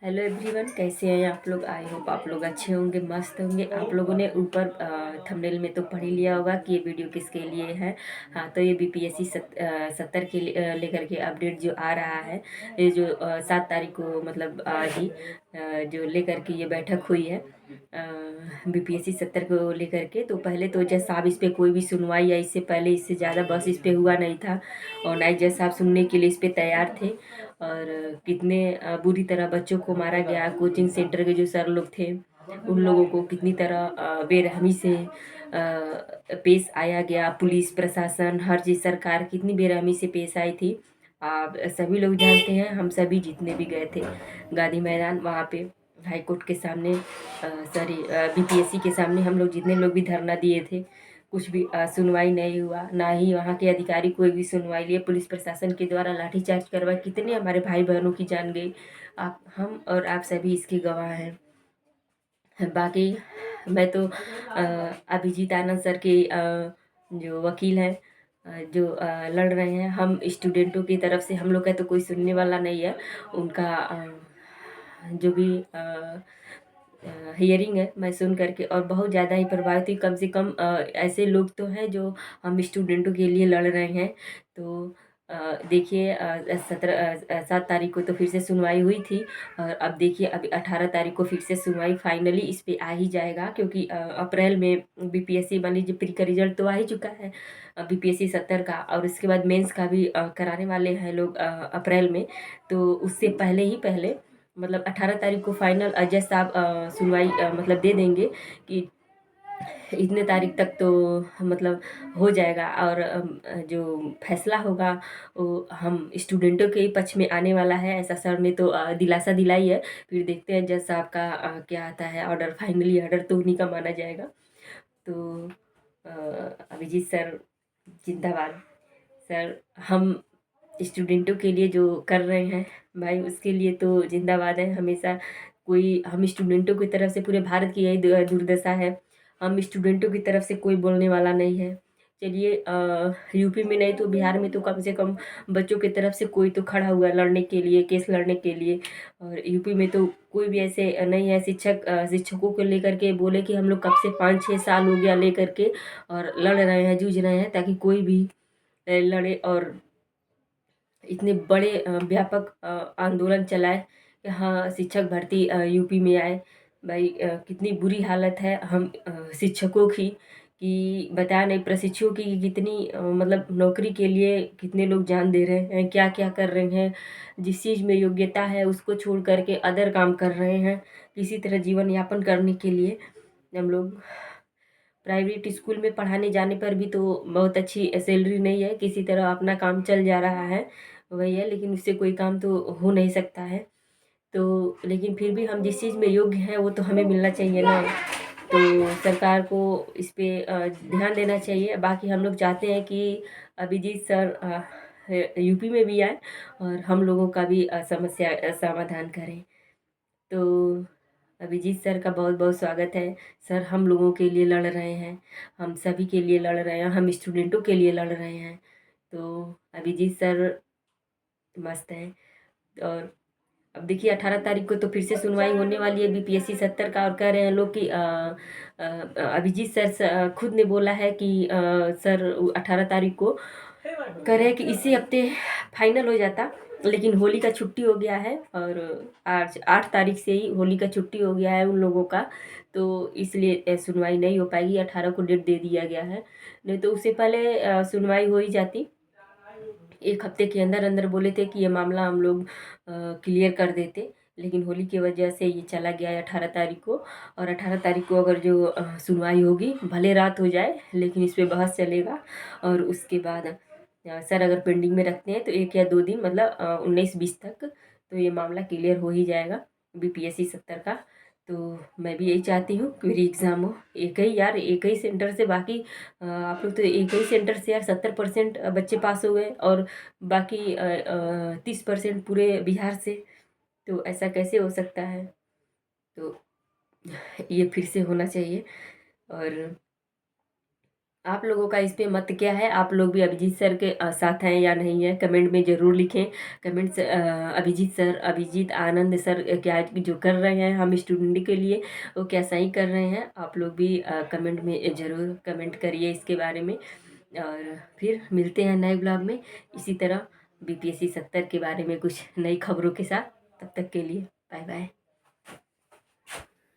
Hello everyone, कैसे हैं आप लोग। आई होप आप लोग अच्छे होंगे, मस्त होंगे। आप लोगों ने ऊपर थंबनेल में तो पढ़ ही लिया होगा कि ये वीडियो किसके लिए है। हाँ, तो ये बीपीएससी 70 के लेकर के अपडेट जो आ रहा है, ये जो 7 तारीख को मतलब आज ही जो लेकर के ये बैठक हुई है बीपीएससी 70 को लेकर के। तो पहले तो जज साहब इस पर कोई भी सुनवाई या इससे पहले इससे ज़्यादा बस इस पर हुआ नहीं था, और ना ही जज साहब सुनने के लिए इस पर तैयार थे। और कितने बुरी तरह बच्चों को मारा गया। कोचिंग सेंटर के जो सर लोग थे उन लोगों को कितनी तरह बेरहमी से पेश आया गया। पुलिस प्रशासन हर चीज़ सरकार कितनी बेरहमी से पेश आई थी। आप सभी लोग जानते हैं, हम सभी जितने भी गए थे गांधी मैदान वहाँ पे हाई कोर्ट के सामने, सॉरी बीपीएससी के सामने, हम लोग जितने लोग भी धरना दिए थे, कुछ भी सुनवाई नहीं हुआ। ना ही वहाँ के अधिकारी कोई भी सुनवाई लिए। पुलिस प्रशासन के द्वारा लाठीचार्ज करवा कितने हमारे भाई बहनों की जान गई। आप, हम और आप सभी इसके गवाह हैं। बाकी मैं तो अभिजीत आनंद सर के जो वकील हैं, जो लड़ रहे हैं, हम स्टूडेंटों की तरफ से, हम लोग का तो कोई सुनने वाला नहीं है। उनका जो भी हियरिंग है मैं सुन करके और बहुत ज़्यादा ही प्रभावित हुई। कम से कम ऐसे लोग तो हैं जो हम स्टूडेंटों के लिए लड़ रहे हैं। तो देखिए 7 तारीख को तो फिर से सुनवाई हुई थी, और अब देखिए अभी 18 तारीख को फिर से सुनवाई फाइनली इस पे आ ही जाएगा, क्योंकि अप्रैल में बीपीएससी मान लीजिए प्री का रिजल्ट तो आ ही चुका है बीपीएससी 70 का, और उसके बाद मेंस का भी कराने वाले हैं लोग अप्रैल में। तो उससे पहले ही पहले मतलब 18 तारीख को फाइनल जज साहब सुनवाई मतलब दे देंगे कि इतने तारीख तक तो मतलब हो जाएगा, और जो फैसला होगा वो हम स्टूडेंटों के ही पक्ष में आने वाला है। ऐसा सर ने तो दिलासा दिलाई है। फिर देखते हैं जज साहब का क्या आता है ऑर्डर। फाइनली ऑर्डर तो उन्हीं का माना जाएगा। तो अभिजीत सर जिंदाबाद। सर, हम स्टूडेंटों के लिए जो कर रहे हैं भाई, उसके लिए तो जिंदाबाद है हमेशा। कोई, हम स्टूडेंटों की तरफ से, पूरे भारत की यही दुर्दशा है, हम स्टूडेंटों की तरफ से कोई बोलने वाला नहीं है। चलिए यूपी में नहीं तो बिहार में तो कम से कम बच्चों की तरफ से कोई तो खड़ा हुआ है लड़ने के लिए, केस लड़ने के लिए। और यूपी में तो कोई भी ऐसे नहीं है शिक्षकों को लेकर के बोले कि हम लोग कब से 5-6 साल हो गया लेकर के और लड़ रहे हैं, जूझ रहे हैं, ताकि कोई भी लड़े और इतने बड़े व्यापक आंदोलन चलाए कि हाँ शिक्षक भर्ती यूपी में आए। भाई कितनी बुरी हालत है हम शिक्षकों की, कि बता नहीं, प्रशिक्षुओं की कितनी मतलब नौकरी के लिए कितने लोग जान दे रहे हैं, क्या क्या कर रहे हैं। जिस चीज़ में योग्यता है उसको छोड़ करके अदर काम कर रहे हैं किसी तरह जीवन यापन करने के लिए। हम लोग प्राइवेट स्कूल में पढ़ाने जाने पर भी तो बहुत अच्छी सैलरी नहीं है, किसी तरह अपना काम चल जा रहा है, वही है, लेकिन उससे कोई काम तो हो नहीं सकता है। तो लेकिन फिर भी हम जिस चीज़ में योग्य हैं वो तो हमें मिलना चाहिए ना। तो सरकार को इस पे ध्यान देना चाहिए। बाकी हम लोग चाहते हैं कि अभिजीत सर यूपी में भी आए और हम लोगों का भी समस्या समाधान करें। तो अभिजीत सर का बहुत बहुत स्वागत है। सर हम लोगों के लिए लड़ रहे हैं, हम सभी के लिए लड़ रहे हैं, हम स्टूडेंटों के लिए लड़ रहे हैं। तो अभिजीत सर मस्त हैं। और अब देखिए 18 तारीख को तो फिर से सुनवाई होने वाली है बीपीएससी 70 का, और कह रहे हैं लोग कि अभिजीत सर खुद ने बोला है कि सर 18 तारीख को कह रहे हैं कि इसी हफ्ते फाइनल हो जाता, लेकिन होली का छुट्टी हो गया है, और आज 8 तारीख से ही होली का छुट्टी हो गया है उन लोगों का। तो इसलिए सुनवाई नहीं हो पाएगी, 18 को डेट दे दिया गया है। नहीं तो उससे पहले सुनवाई हो ही जाती। एक हफ्ते के अंदर अंदर बोले थे कि ये मामला हम लोग क्लियर कर देते, लेकिन होली की वजह से ये चला गया है 18 तारीख को। और 18 तारीख को अगर जो सुनवाई होगी, भले रात हो जाए लेकिन इस पे बहस चलेगा। और उसके बाद सर अगर पेंडिंग में रखते हैं तो 1 या 2 दिन मतलब 19-20 तक तो ये मामला क्लियर हो ही जाएगा बीपीएससी 70 का। तो मैं भी यही चाहती हूँ कि मेरी एग्ज़ाम हो एक ही, यार एक ही सेंटर से। बाकी आप लोग तो एक ही सेंटर से यार 70% बच्चे पास हो गए, और बाकी 30% पूरे बिहार से। तो ऐसा कैसे हो सकता है। तो ये फिर से होना चाहिए। और आप लोगों का इस पे मत क्या है? आप लोग भी अभिजीत सर के साथ हैं या नहीं है? कमेंट में ज़रूर लिखें। कमेंट से अभिजीत सर, अभिजीत आनंद सर क्या जो कर रहे हैं हम स्टूडेंट के लिए, वो क्या सही कर रहे हैं? आप लोग भी कमेंट में ज़रूर कमेंट करिए इसके बारे में। और फिर मिलते हैं नए ब्लॉग में इसी तरह BPSC 70 के बारे में कुछ नई खबरों के साथ। तब तक के लिए बाय बाय।